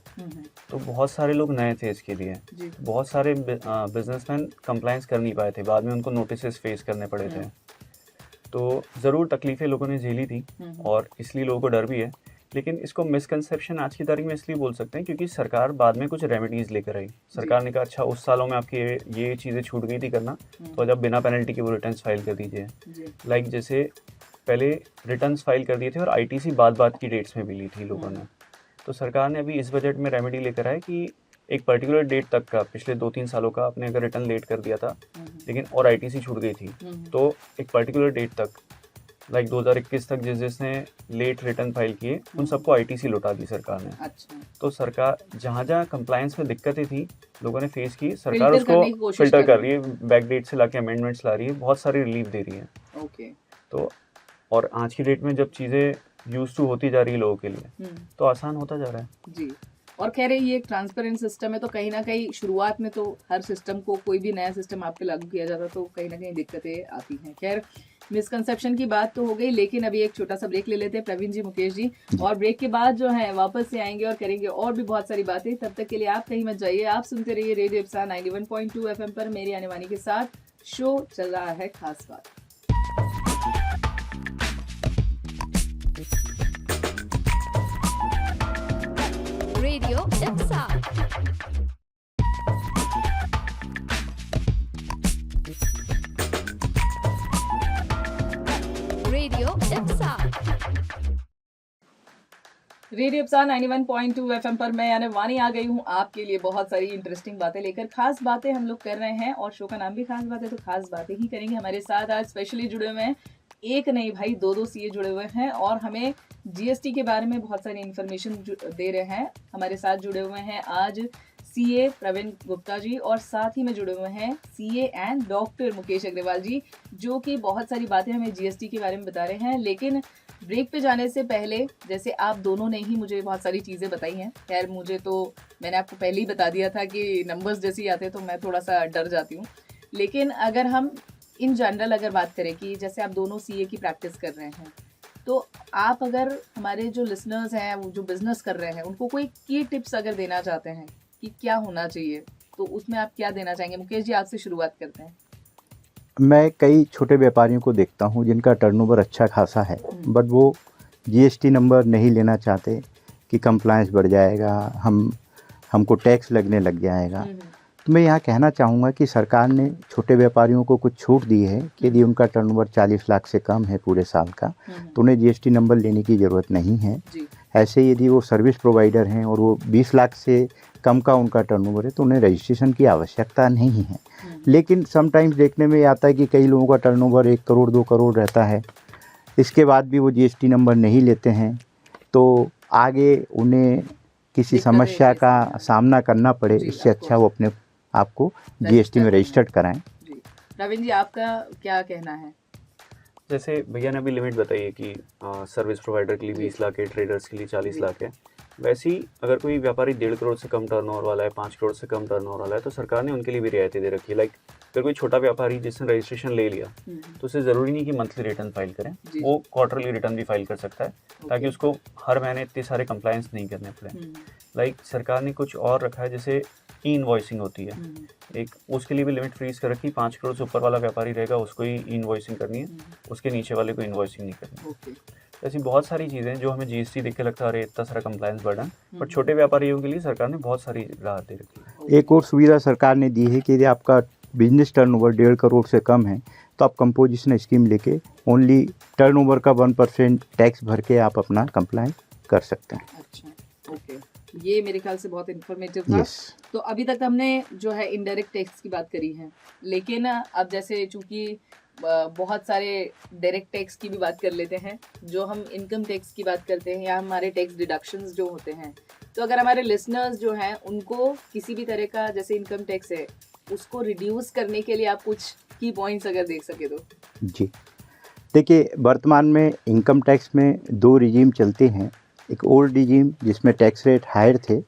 तो बहुत सारे लोग नए थे इसके लिए, जी। बहुत सारे बिजनेसमैन कंप्लायंस कर नहीं पाए थे, बाद में उनको नोटिस फेस करने पड़े थे। तो ज़रूर तकलीफ़ें लोगों ने झेली थी और इसलिए लोगों को डर भी है। लेकिन इसको मिसकंसेप्शन आज की तारीख में इसलिए बोल सकते हैं क्योंकि सरकार बाद में कुछ रेमेडीज़ लेकर आई। सरकार ने कहा अच्छा उस सालों में आपकी ये चीज़ें छूट गई थी करना, तो जब बिना पेनल्टी के वो रिटर्न्स फाइल कर दीजिए। लाइक जैसे पहले रिटर्न्स फाइल कर दिए थे और आईटीसी बाद की डेट्स में भी ली थी लोगों ने। तो सरकार ने अभी इस बजट में रेमेडी लेकर आए कि एक पर्टिकुलर डेट तक का पिछले 2-3 सालों का आपने अगर रिटर्न लेट कर दिया था लेकिन और आईटीसी छूट गई थी तो एक पर्टिकुलर डेट तक लाइक 2021 तक जिसने लेट रिटर्न फाइल किए उन सबको आईटीसी लौटा दी सरकार ने। अच्छा। तो सरकार जहाँ कंप्लायंस में दिक्कतें थी लोगों ने फेस की, सरकार फिल्टर करने की उसको कोशिश फिल्टर कर कर रही है, बैक डेट से लाके अमेंडमेंट्स ला रही है, बहुत सारी रिलीफ दे रही है। ओके। तो और आज की डेट में जब चीज़ें यूज टू होती जा रही है लोगों के लिए तो आसान होता जा रहा है। जी। और कह रहे ये एक ट्रांसपेरेंट सिस्टम है तो कहीं ना कहीं शुरुआत में तो हर सिस्टम को कोई भी नया सिस्टम आप पे लागू किया जाता तो कहीं ना कहीं दिक्कतें आती हैं। खैर मिसकंसेप्शन की बात तो हो गई, लेकिन अभी एक छोटा सा ब्रेक ले लेते हैं प्रवीण जी, मुकेश जी, और ब्रेक के बाद जो है वापस से आएंगे और करेंगे और भी बहुत सारी बातें। तब तक के लिए आप कहीं मत जाइए, आप सुनते रहिए रेडियो इप्सा 91.2 FM पर मेरी आने वानी के साथ। शो चल रहा है खास बात। Radio IPSA. Radio IPSA. Radio IPSA 91.2 FM पर मैं यानी वानी आ गई हूँ आपके लिए बहुत सारी इंटरेस्टिंग बातें लेकर। खास बातें हम लोग कर रहे हैं और शो का नाम भी खास बात है तो खास बातें ही करेंगे। हमारे साथ आज स्पेशली जुड़े हुए हैं एक नहीं भाई दो सीए जुड़े हुए हैं और हमें जीएसटी के बारे में बहुत सारी इन्फॉर्मेशन दे रहे हैं। हमारे साथ जुड़े हुए हैं आज सीए प्रवीण गुप्ता जी और साथ ही में जुड़े हुए हैं CA and doctor Mukesh Agrawal ji, जो कि बहुत सारी बातें हमें जीएसटी के बारे में बता रहे हैं। लेकिन ब्रेक पे जाने से पहले जैसे आप दोनों ने ही मुझे बहुत सारी चीज़ें बताई हैं, खैर मुझे तो मैंने आपको पहले ही बता दिया था कि नंबर्स जैसे ही आते हैं तो मैं थोड़ा सा डर जाती हूँ। लेकिन अगर हम इन जनरल अगर बात करें कि जैसे आप दोनों सीए की प्रैक्टिस कर रहे हैं तो आप अगर हमारे जो लिसनर्स हैं वो जो बिजनेस कर रहे हैं उनको कोई की टिप्स अगर देना चाहते हैं कि क्या होना चाहिए तो उसमें आप क्या देना चाहेंगे? मुकेश जी आपसे शुरुआत करते हैं। मैं कई छोटे व्यापारियों को देखता हूं जिनका टर्नओवर अच्छा खासा है बट वो जीएसटी नंबर नहीं लेना चाहते कि कंप्लायंस बढ़ जाएगा, हमको टैक्स लगने लग जाएगा। तो मैं यहाँ कहना चाहूँगा कि सरकार ने छोटे व्यापारियों को कुछ छूट दी है कि यदि उनका टर्नओवर 40 लाख से कम है पूरे साल का तो उन्हें जीएसटी नंबर लेने की ज़रूरत नहीं है। ऐसे यदि वो सर्विस प्रोवाइडर हैं और वो 20 लाख से कम का उनका टर्नओवर है तो उन्हें रजिस्ट्रेशन की आवश्यकता नहीं है। लेकिन समटाइम्स देखने में आता है कि कई लोगों का टर्नओवर 1 करोड़ 2 करोड़ रहता है, इसके बाद भी वो जीएसटी नंबर नहीं लेते हैं तो आगे उन्हें किसी समस्या का सामना करना पड़े। इससे अच्छा वो अपने आपको जीएसटी में रजिस्टर्ड कराएं। प्रवीण जी आपका क्या कहना है? जैसे भैया ने अभी लिमिट बताई है कि सर्विस प्रोवाइडर के लिए 20 लाख है, ट्रेडर्स के लिए 40 लाख है। वैसे ही अगर कोई व्यापारी 1.5 करोड़ से कम टर्नओवर वाला है, 5 करोड़ से कम टर्नओवर वाला है तो सरकार ने उनके लिए भी रियायतें दे रखी है। लाइक अगर कोई छोटा व्यापारी जिसने रजिस्ट्रेशन ले लिया तो उसे ज़रूरी नहीं कि मंथली रिटर्न फाइल करें, वो क्वार्टरली रिटर्न भी फाइल कर सकता है ताकि उसको हर महीने इतने सारे कंप्लायंस नहीं करने पड़े। लाइक सरकार ने कुछ और रखा है जैसे ई इनवॉइसिंग होती है, एक उसके लिए भी लिमिट फ्रीज कर रखी। 5 करोड़ से ऊपर वाला व्यापारी रहेगा उसको ही इनवॉइसिंग करनी है, उसके नीचे वाले को इनवॉइसिंग नहीं करनी। ऐसी बहुत सारी चीज़ें जो हमें जीएसटी देख के लगता है इतना सारा कंप्लायंस बर्डन, बट छोटे व्यापारियों के लिए सरकार ने बहुत सारी राहत दे रखी है। एक और सुविधा सरकार ने दी है कि यदि आपका बिजनेस टर्नओवर 1.5 करोड़ से कम है तो आप कंपोजिशन स्कीम लेके ओनली टर्नओवर का 1% टैक्स भर के आप अपना कंप्लायंस कर सकते हैं। अच्छा, ओके, ये मेरे ख्याल से बहुत इन्फॉर्मेटिव था। तो अभी तक हमने जो है इनडायरेक्ट टैक्स की बात करी है, लेकिन अब जैसे चूंकि बहुत सारे डायरेक्ट टैक्स की भी बात कर लेते हैं, जो हम इनकम टैक्स की बात करते हैं या हमारे टैक्स डिडक्शंस जो होते हैं, तो अगर हमारे लिसनर्स जो हैं उनको किसी भी तरह का जैसे इनकम टैक्स है उसको रिड्यूस करने के लिए आप कुछ की पॉइंट्स अगर देख सके तो। जी देखिए, वर्तमान में इनकम टैक्स में 2 रिजीम चलते हैं। एक ओल्ड रिजीम जिसमें टैक्स रेट हायर थे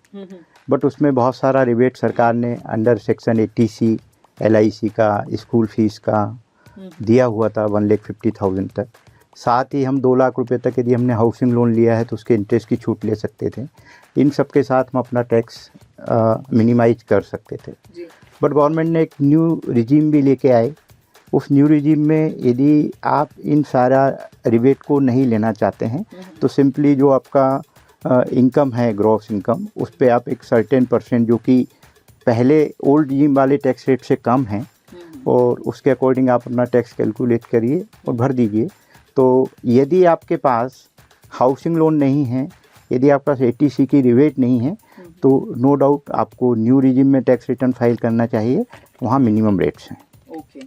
बट उसमें बहुत सारा रिबेट सरकार ने अंडर सेक्शन 80C LIC का, स्कूल फीस का दिया हुआ था 1,50,000 तक। साथ ही हम 2 लाख रुपए तक यदि हमने हाउसिंग लोन लिया है तो उसके इंटरेस्ट की छूट ले सकते थे। इन सब के साथ हम अपना टैक्स मिनिमाइज कर सकते थे। जी। बट गवर्नमेंट ने एक न्यू रिजीम भी लेके आए। उस न्यू रिजीम में यदि आप इन सारा रिबेट को नहीं लेना चाहते हैं तो सिंपली जो आपका इनकम है, ग्रॉस इनकम, उस पे आप एक सर्टेन परसेंट जो कि पहले ओल्ड रिजीम वाले टैक्स रेट से कम है और उसके अकॉर्डिंग आप अपना टैक्स कैलकुलेट करिए और भर दीजिए। तो यदि आपके पास हाउसिंग लोन नहीं है, यदि आपके पास एटीसी की रिबेट नहीं है तो नो डाउट आपको न्यू रिजीम में टैक्स रिटर्न फाइल करना चाहिए, वहाँ मिनिमम रेट्स हैं। ओके।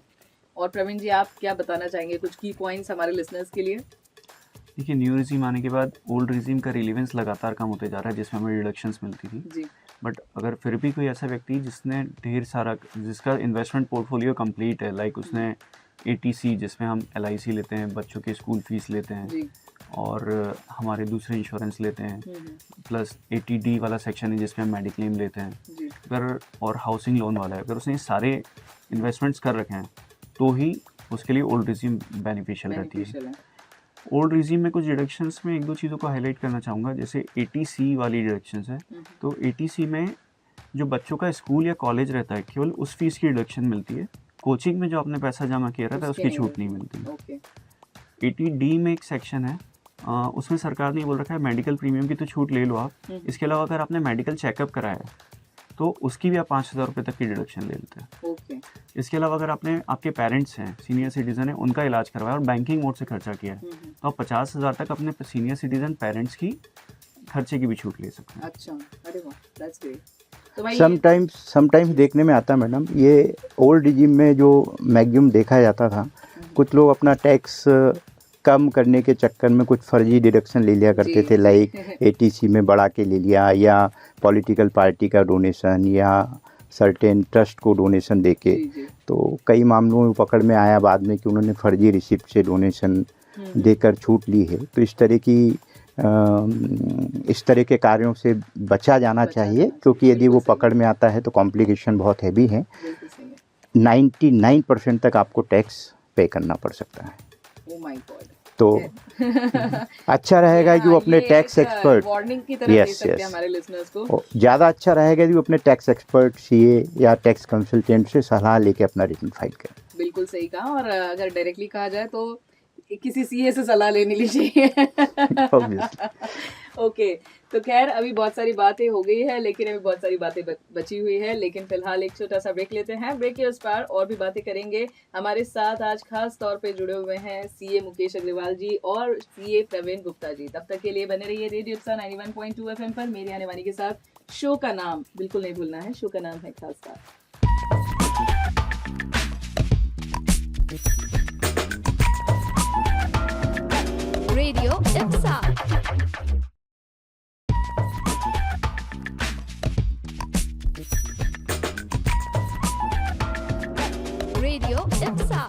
और प्रवीण जी, आप क्या बताना चाहेंगे, कुछ की पॉइंट्स हमारे लिसनर्स के लिए? देखिए, न्यू रिजीम आने के बाद ओल्ड रिजीम का रिलेवेंस लगातार कम होते जा रहा है, जिसमें हमें डिडक्शंस मिलती थी। जी। बट अगर फिर भी कोई ऐसा व्यक्ति जिसने ढेर सारा, जिसका इन्वेस्टमेंट पोर्टफोलियो कंप्लीट है, लाइक उसने एटीसी जिसमें हम एलआईसी लेते हैं, बच्चों की स्कूल फीस लेते हैं जी। और हमारे दूसरे इंश्योरेंस लेते हैं, प्लस एटीडी वाला सेक्शन है जिसमें हम मेडिक्लेम लेते हैं, जी। अगर और हाउसिंग लोन वाला है, अगर उसने सारे इन्वेस्टमेंट्स कर रखे हैं तो ही उसके लिए ओल्ड रिजीम बेनिफिशियल रहती है। ओल्ड रिजीम में कुछ डिडक्शंस में 1-2 चीज़ों को हाईलाइट करना चाहूँगा। जैसे एटीसी वाली डिडक्शंस है, तो एटीसी में जो बच्चों का स्कूल या कॉलेज रहता है, केवल उस फीस की डिडक्शन मिलती है। कोचिंग में जो आपने पैसा जमा किया रहता है उसकी छूट नहीं मिलती। ओके। एटीडी में एक सेक्शन है, उसमें सरकार ने बोल रखा है मेडिकल प्रीमियम की तो छूट ले लो आप। इसके अलावा अगर आपने मेडिकल चेकअप कराया है तो उसकी भी आप 5,000 रुपये तक की डिडक्शन ले लेते हैं। ओके। इसके अलावा अगर आपके पेरेंट्स हैं, सीनियर सिटीज़न है, उनका इलाज करवाया और बैंकिंग मोड से खर्चा किया है तो आप 50,000 तक अपने सीनियर सिटीज़न पेरेंट्स की खर्चे की भी छूट ले सकते हैं। अच्छा, अरे वाह, दैट्स ग्रेट। तो भाई समटाइम्स देखने में आता है मैडम, ये ओल्ड रिजीम में जो मैक्सिमम देखा जाता था, कुछ लोग अपना टैक्स कम करने के चक्कर में कुछ फर्जी डिडक्शन ले लिया करते थे, लाइक एटीसी में बढ़ा के ले लिया या पॉलिटिकल पार्टी का डोनेशन या सर्टेन ट्रस्ट को डोनेशन देके। तो कई मामलों में पकड़ में आया बाद में कि उन्होंने फर्जी रिसिप्ट से डोनेशन देकर छूट ली है। तो इस तरह के कार्यों से बचा जाना चाहिए, क्योंकि यदि वो पकड़ में आता है तो कॉम्प्लिकेशन बहुत हैवी है। 99% तक आपको टैक्स पे करना पड़ सकता है। Oh my God. तो अच्छा रहेगा जो अपने टैक्स एक्सपर्ट, वार्निंग की तरह दे सकते हैं हमारे लिसनर्स को। ज़्यादा अच्छा रहेगा जो अपने टैक्स एक्सपर्ट, सीए या टैक्स कंसल्टेंट से सलाह लेके अपना रिटर्न फाइल करें। बिल्कुल सही कहा। और अगर डायरेक्टली कहा जाए तो किसी सीए से सलाह लेनी लीजिए। ओके। तो खैर, अभी बहुत सारी बातें हो गई है, लेकिन अभी बहुत सारी बातें बची हुई है। लेकिन फिलहाल एक छोटा सा ब्रेक लेते हैं। ब्रेक के उस पार और भी बातें करेंगे। हमारे साथ आज खास तौर पे जुड़े हुए हैं सीए मुकेश अग्रवाल जी और सीए प्रवीण गुप्ता जी। तब तक के लिए बने रहिए रेडियो इप्सा 91.2 FM पर मेरी आने वाली के साथ। शो का नाम बिल्कुल नहीं भूलना है, शो का नाम है खास बात। Radio IPSA. Radio IPSA.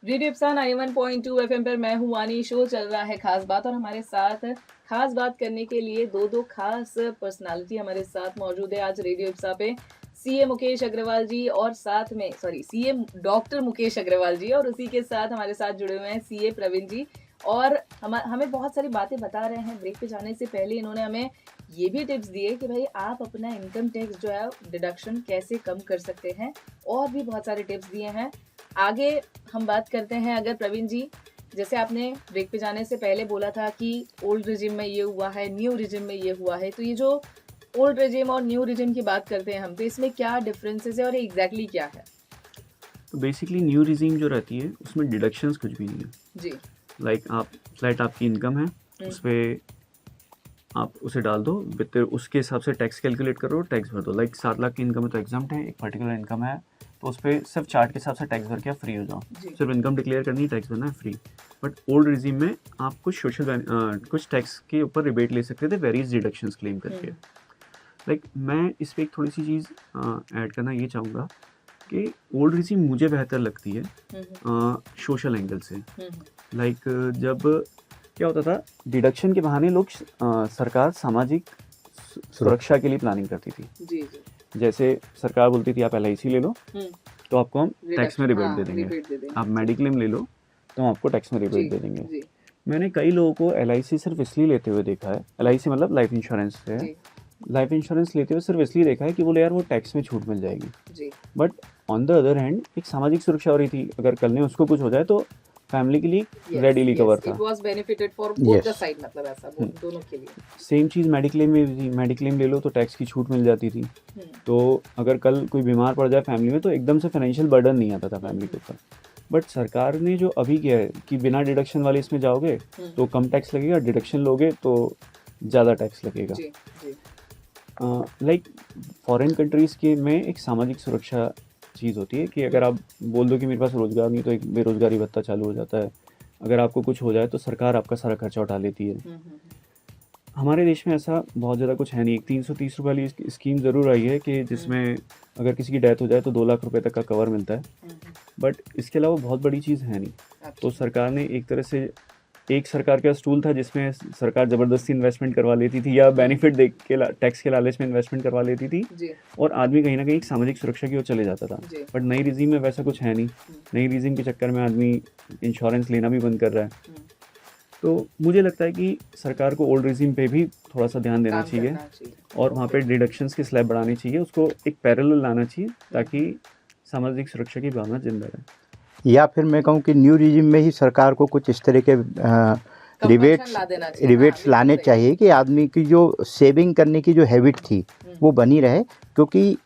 Radio IPSA 91.2 FM पर मैं हूँ वानी। शो चल रहा है खास बात और हमारे साथ खास बात करने के लिए दो खास पर्सनालिटी हमारे साथ मौजूद है आज रेडियो इप्सा पे। सीए मुकेश अग्रवाल जी और साथ में सीए डॉक्टर मुकेश अग्रवाल जी, और उसी के साथ हमारे साथ जुड़े हुए हैं सीए प्रवीण जी। और हमें बहुत सारी बातें बता रहे हैं। ब्रेक पे जाने से पहले इन्होंने हमें ये भी टिप्स दिए कि भाई आप अपना इनकम टैक्स जो है डिडक्शन कैसे कम कर सकते हैं, और भी बहुत सारे टिप्स दिए हैं। आगे हम बात करते हैं। अगर प्रवीण जी, जैसे आपने ब्रेक पे जाने से पहले बोला था कि ओल्ड रिजिम में ये हुआ है, न्यू रिजिम में ये हुआ है, तो ये जो ओल्ड रिजिम और न्यू रिजिम की बात करते हैं हम, तो इसमें क्या डिफरेंसेस है और एग्जैक्टली क्या है? तो बेसिकली न्यू रिजीम जो रहती है उसमें डिडक्शंस कुछ भी नहीं है जी। लाइक आप फ्लैट आपकी इनकम है, उस पर आप उसे डाल दो, विद उसके हिसाब से टैक्स कैलकुलेट करो, टैक्स भर दो। लाइक 7 लाख की इनकम है तो एग्जाम्प्ट है, एक पर्टिकुलर इनकम है तो उस पर सिर्फ चार्ट के हिसाब से टैक्स भर के आप फ्री हो जाओ। सिर्फ इनकम डिक्लेयर करनी है, टैक्स भरना है, फ्री। बट ओल्ड रिजीम में आप कुछ टैक्स के ऊपर रिबेट ले सकते थे वेरियस डिडक्शंस क्लेम करके। लाइक मैं इस पर एक थोड़ी सी चीज़ ऐड करना ये चाहूँगा कि ओल्ड रिजीम मुझे बेहतर लगती है सोशल एंगल से। लाइक जब क्या होता था, डिडक्शन के बहाने लोग सरकार सामाजिक सुरक्षा के लिए प्लानिंग करती थी। जी जी। जैसे सरकार बोलती थी आप LIC ले लो तो आपको हम टैक्स में रिबेट दे देंगे, आप मेडिक्लेम ले लो तो हम आपको टैक्स में रिबेट जी, दे देंगे। जी, मैंने कई लोगों को LIC सिर्फ इसलिए लेते हुए देखा है, LIC मतलब लाइफ इंश्योरेंस है, जी, लाइफ इंश्योरेंस लेते हुए सिर्फ इसलिए देखा है कि बोले यार वो टैक्स में छूट मिल जाएगी। जी, but on the other hand एक सामाजिक सुरक्षा हो रही थी, अगर कल में उसको कुछ हो जाए तो फैमिली के लिए रेडीली कवर था। It was benefited for both the Yes. Side, मतलब ऐसा दोनों के लिए। सेम चीज़ मेडिक्लेम में भी थी, मेडिक्लेम ले लो तो टैक्स की छूट मिल जाती थी। हम्म, तो अगर कल कोई बीमार पड़ जाए फैमिली में तो एकदम से फाइनेंशियल बर्डन नहीं आता था फैमिली के ऊपर। बट सरकार ने जो अभी किया है कि बिना डिडक्शन वाले इसमें जाओगे तो कम टैक्स लगेगा, डिडक्शन लोगे तो ज़्यादा टैक्स लगेगा। जी, जी, लाइक फॉरेन कंट्रीज़ के में एक सामाजिक सुरक्षा चीज़ होती है कि अगर आप बोल दो कि मेरे पास रोज़गार नहीं तो एक बेरोज़गारी भत्ता चालू हो जाता है। अगर आपको कुछ हो जाए तो सरकार आपका सारा खर्चा उठा लेती है। हमारे देश में ऐसा बहुत ज़्यादा कुछ है नहीं। एक 330 रुपये वाली स्कीम ज़रूर आई है कि जिसमें अगर किसी की डेथ हो जाए तो 2 लाख रुपए तक का कवर मिलता है, बट इसके अलावा बहुत बड़ी चीज़ है नहीं। तो सरकार ने एक तरह से, एक सरकार का स्टूल था जिसमें सरकार ज़बरदस्ती इन्वेस्टमेंट करवा लेती थी या बेनिफिट दे के टैक्स के लालच में इन्वेस्टमेंट करवा लेती थी, जी, और आदमी कहीं ना कहीं एक सामाजिक सुरक्षा की ओर चले जाता था। जी, बट नई रिजीम में वैसा कुछ है नहीं। नई रिजीम के चक्कर में आदमी इंश्योरेंस लेना भी बंद कर रहा है। तो मुझे लगता है कि सरकार को ओल्ड रिजीम पे भी थोड़ा सा ध्यान देना काम चाहिए करना चाहिए। और वहाँ पे डिडक्शंस की स्लैब बढ़ानी चाहिए, उसको एक पैरेलल लाना चाहिए ताकि सामाजिक सुरक्षा की भावना जिंदा रहे। या फिर मैं कहूँ कि न्यू रिजिम में ही सरकार को कुछ इस तरह के रिबेट्स ला देना चाहिए। रिबेट्स हाँ, लाने बिल्कुल सही। चाहिए कि आदमी की जो सेविंग करने की जो हैबिट थी वो बनी रहे, क्योंकि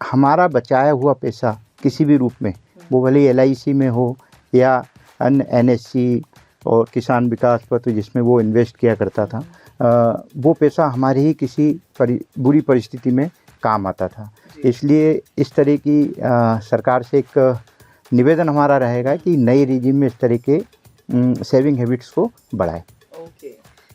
हमारा बचाया हुआ पैसा किसी भी रूप में, वो भले LIC में हो या अन्य NSC और किसान विकास पत्र जिसमें वो इन्वेस्ट किया करता था, वो पैसा हमारी ही किसी बुरी परिस्थिति में काम आता था। इसलिए इस तरह की सरकार से एक निवेदन हमारा रहेगा कि नई रिजिम में इस तरह के सेविंग हैबिट्स को बढ़ाए। ओके,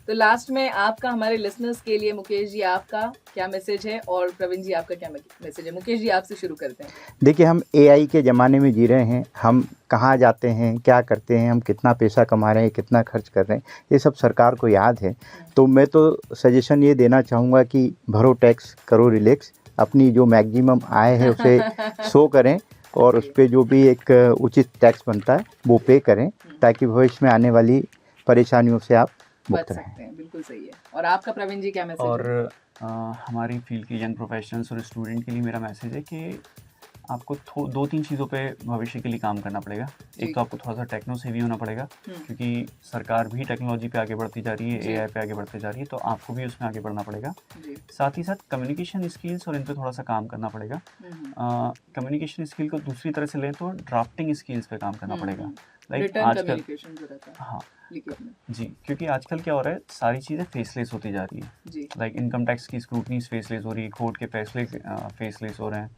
तो लास्ट में आपका हमारे लिसनर्स के लिए, मुकेश जी आपका क्या मैसेज है और प्रवीण जी आपका क्या मैसेज है? मुकेश जी आपसे शुरू करते हैं। देखिए, हम AI के ज़माने में जी रहे हैं। हम कहाँ जाते हैं, क्या करते हैं, हम कितना पैसा कमा रहे हैं, कितना खर्च कर रहे हैं, ये सब सरकार को याद है। तो मैं तो सजेशन ये देना चाहूँगा कि भरो टैक्स, करो रिलैक्स, अपनी जो मैक्सिमम आय है उसे शो करें और उस पर जो भी एक उचित टैक्स बनता है वो पे करें, ताकि भविष्य में आने वाली परेशानियों से आप बच मुक्त रहें। सकते हैं, बिल्कुल सही है। और आपका प्रवीण जी क्या मैसेज है? और हमारी फील्ड के यंग प्रोफेशनल्स और स्टूडेंट के लिए मेरा मैसेज है कि आपको 2-3 चीज़ों पे भविष्य के लिए काम करना पड़ेगा। एक तो आपको थोड़ा सा टेक्नो सेवी होना पड़ेगा, क्योंकि सरकार भी टेक्नोलॉजी पे आगे बढ़ती जा रही है, AI पे आगे बढ़ती जा रही है, तो आपको भी उसमें आगे बढ़ना पड़ेगा। साथ ही साथ कम्युनिकेशन स्किल्स और इन पे थोड़ा सा काम करना पड़ेगा। कम्युनिकेशन स्किल को दूसरी तरह से लें तो ड्राफ्टिंग स्किल्स पे काम करना पड़ेगा। लाइक आजकल, हाँ जी, क्योंकि आजकल क्या हो रहा है, सारी चीज़ें फेसलेस होती जा रही है। लाइक इनकम टैक्स की स्क्रूटनी फेसलेस हो रही है, कोर्ट के फैसले फेसलेस हो रहे हैं।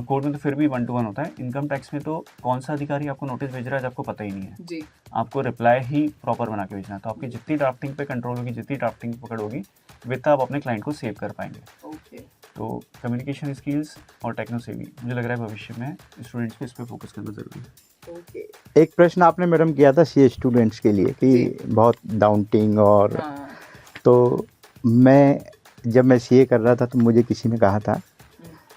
कोर्ट में तो फिर भी 1 to 1 होता है, इनकम टैक्स में तो कौन सा अधिकारी आपको नोटिस भेज रहा है जब आपको पता ही नहीं है जी। आपको रिप्लाई ही प्रॉपर बना के भेजना है। तो आपकी जितनी ड्राफ्टिंग पे कंट्रोल होगी, जितनी ड्राफ्टिंग पकड़ होगी, वित्त आप अपने क्लाइंट को सेव कर पाएंगे। ओके, तो कम्युनिकेशन स्किल्स और टेक्नो सेवी, मुझे लग रहा है भविष्य में स्टूडेंट्स को इस पर फोकस करना ज़रूरी है। ओके, एक प्रश्न आपने मैडम किया था CA स्टूडेंट्स के लिए कि बहुत डाउटिंग और हाँ, तो जब मैं CA कर रहा था तो मुझे किसी ने कहा था,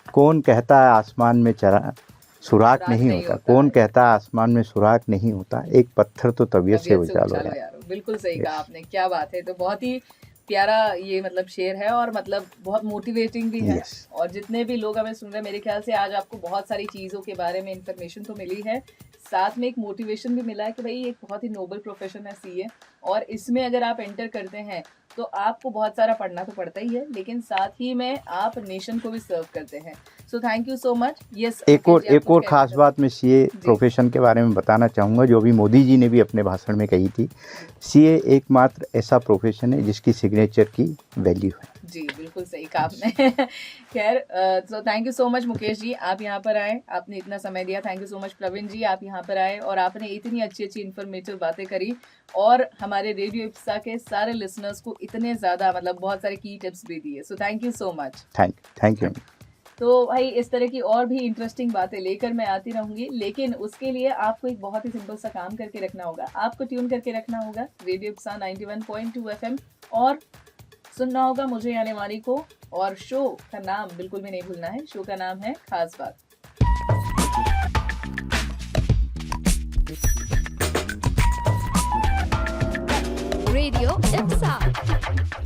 कौन कहता है आसमान में सुराख सुराख नहीं नहीं होता, होता कौन है। कहता है आसमान में सुराख नहीं होता, एक पत्थर तो तबीयत से उछाल हो जाए। यार, बिल्कुल सही कहा आपने, क्या बात है। तो बहुत ही प्यारा ये मतलब शेर है और मतलब बहुत मोटिवेटिंग भी है। Yes. और जितने भी लोग हमें सुन रहे हैं, मेरे ख्याल से आज आपको बहुत सारी चीज़ों के बारे में इंफॉर्मेशन तो मिली है, साथ में एक मोटिवेशन भी मिला है कि भाई एक बहुत ही नोबल प्रोफेशन है CA, और इसमें अगर आप एंटर करते हैं तो आपको बहुत सारा पढ़ना तो पड़ता ही है, लेकिन साथ ही में आप नेशन को भी सर्व करते हैं। सो thank you so much. Yes, एक और ख़ास बात मैं CA प्रोफेशन के बारे में बताना चाहूँगा, जो अभी मोदी जी ने भी अपने भाषण में कही थी। CA एकमात्र ऐसा प्रोफेशन है जिसकी सिग्नेचर की वैल्यू है। जी, बिल्कुल सही कहा आपने। खैर, so thank you so much Mukesh ji, आप यहाँ पर आए, आपने इतना समय दिया। Thank you so much Praveen ji, आप यहाँ पर आए और आपने इतनी अच्छी अच्छी इन्फॉर्मेटिव बातें करी और हमारे रेडियो इप्सा के सारे लिसनर्स को इतने ज़्यादा मतलब बहुत सारे की टिप्स भी दिए। सो thank you so much. Thank you. तो भाई इस तरह की और भी इंटरेस्टिंग बातें लेकर मैं आती रहूंगी, लेकिन उसके लिए आपको एक बहुत ही सिंपल सा काम करके रखना होगा। आपको ट्यून करके रखना होगा रेडियो इप्सा 91.2 FM और सुनना होगा मुझे यानी वानी को, और शो का नाम बिल्कुल भी नहीं भूलना है। शो का नाम है खास बात। Radio IPSA.